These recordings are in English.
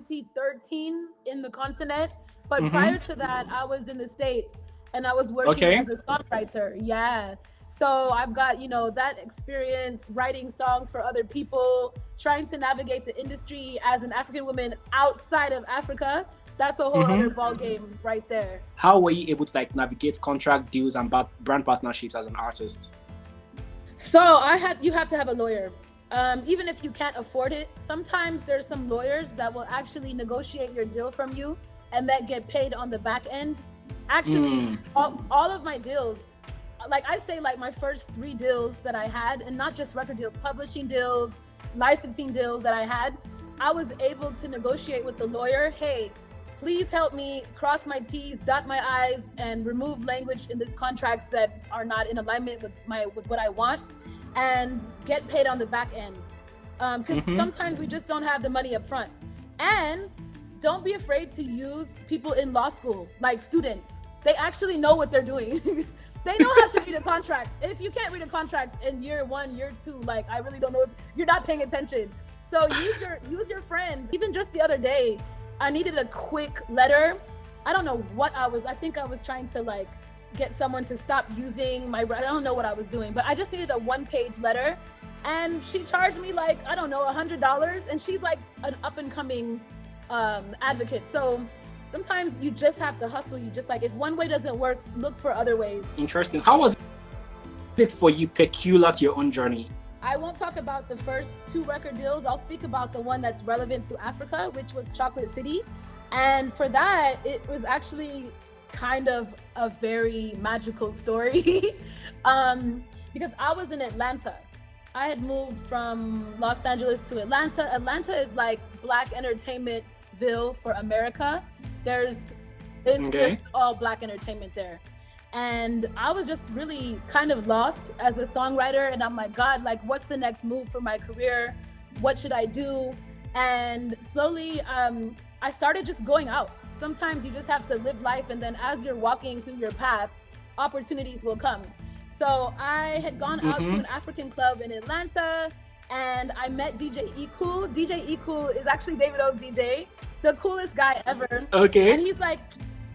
2013 in the continent. But Mm-hmm. prior to that, I was in the States and I was working Okay. as a songwriter. Yeah. So I've got, that experience writing songs for other people, trying to navigate the industry as an African woman outside of Africa. That's a whole Mm-hmm. other ball game right there. How were you able to like navigate contract deals and brand partnerships as an artist? So you have to have a lawyer. Even if you can't afford it, sometimes there's some lawyers that will actually negotiate your deal from you and that get paid on the back end. Actually, all of my deals, like I say, like my first 3 deals that I had, and not just record deals, publishing deals, licensing deals that I had, I was able to negotiate with the lawyer. Hey, please help me cross my T's, dot my I's, and remove language in these contracts that are not in alignment with what I want, and get paid on the back end. Because sometimes we just don't have the money up front. And don't be afraid to use people in law school, like students. They actually know what they're doing. They know how to read a contract. If you can't read a contract in year 1, year 2, like I really don't know, you're not paying attention. So use your friends. Even just the other day, I needed a quick letter. I don't know what I think I was trying to like get someone to stop using I don't know what I was doing, but I just needed a 1-page letter. And she charged me like, I don't know, $100. And she's like an up and coming advocate. So sometimes you just have to hustle. You just like, if one way doesn't work, look for other ways. Interesting. How was it for you, peculiar to your own journey? I won't talk about the first 2 record deals. I'll speak about the one that's relevant to Africa, which was Chocolate City. And for that, it was actually kind of a very magical story because I was in Atlanta. I had moved from Los Angeles to Atlanta. Atlanta is like Black entertainmentville for America. It's just all Black entertainment there. And I was just really kind of lost as a songwriter. And I'm like, God, like, what's the next move for my career? What should I do? And slowly, I started just going out. Sometimes you just have to live life. And then as you're walking through your path, opportunities will come. So I had gone out to an African club in Atlanta and I met DJ E-Cool. DJ E-Cool is actually David O's DJ, the coolest guy ever. Okay. And he's like,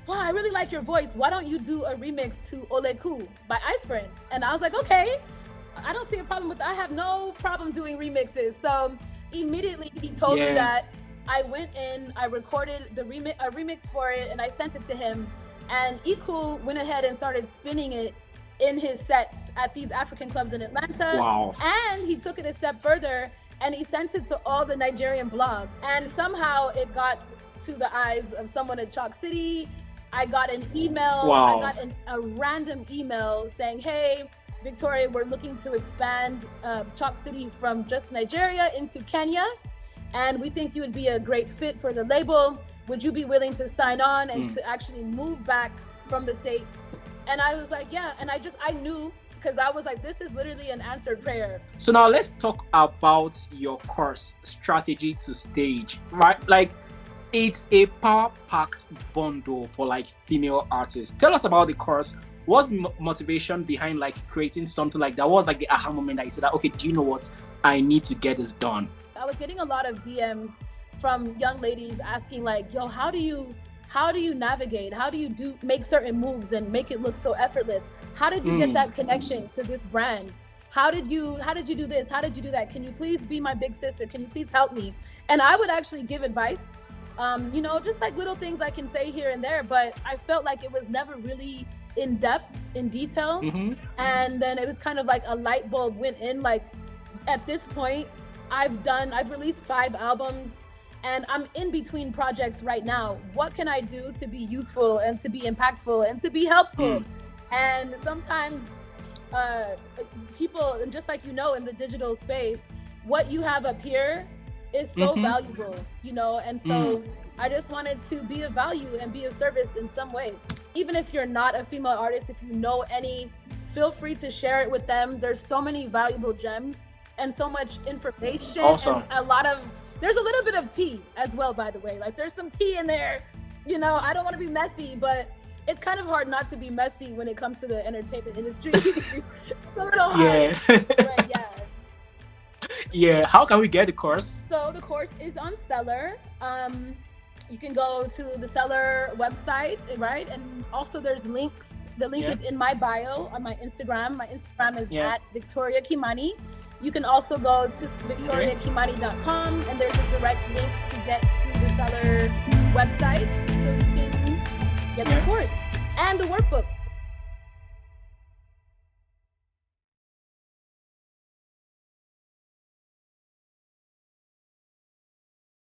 wow, I really like your voice. Why don't you do a remix to Ole Ku by Ice Prince? And I was like, okay, I don't see a problem with that. I have no problem doing remixes. So immediately he told me that. I went in, I recorded a remix for it, and I sent it to him. And E-Cool went ahead and started spinning it in his sets at these African clubs in Atlanta. Wow. And he took it a step further and he sent it to all the Nigerian blogs. And somehow it got to the eyes of someone in Chalk City. I got an email. Wow. I got a random email saying, hey, Victoria, we're looking to expand Chalk City from just Nigeria into Kenya. And we think you would be a great fit for the label. Would you be willing to sign on and to actually move back from the States? And I was like, yeah. And I knew, because I was like, this is literally an answered prayer. So now let's talk about your course, Strategy to Stage, right? Like, it's a power-packed bundle for like female artists. Tell us about the course. What's the motivation behind like creating something like that? What was like the aha moment that you said that, okay, do you know what? I need to get this done. I was getting a lot of DMs from young ladies asking like, yo, how do you navigate? How do you make certain moves and make it look so effortless? How did you get that connection to this brand? How did you do this? How did you do that? Can you please be my big sister? Can you please help me? And I would actually give advice, just like little things I can say here and there, but I felt like it was never really in depth, in detail. And then it was kind of like a light bulb went in. Like at this point, I've released 5 albums and I'm in between projects right now. What can I do to be useful and to be impactful and to be helpful? And sometimes people, and just like in the digital space, what you have up here is so valuable, and so I just wanted to be of value and be of service in some way. Even if you're not a female artist, if you know any, feel free to share it with them. There's so many valuable gems and so much information. Awesome. And there's a little bit of tea as well, by the way. Like there's some tea in there. I don't want to be messy, but it's kind of hard not to be messy when it comes to the entertainment industry. It's a little hard. Yeah. But yeah. Yeah, how can we get the course? So the course is on Selar. You can go to the Selar website, right? And also there's links. The link is in my bio on my Instagram. My Instagram is at Victoria Kimani. You can also go to victoriakimani.com, and there's a direct link to get to the Selar website, so you can get the course and the workbook.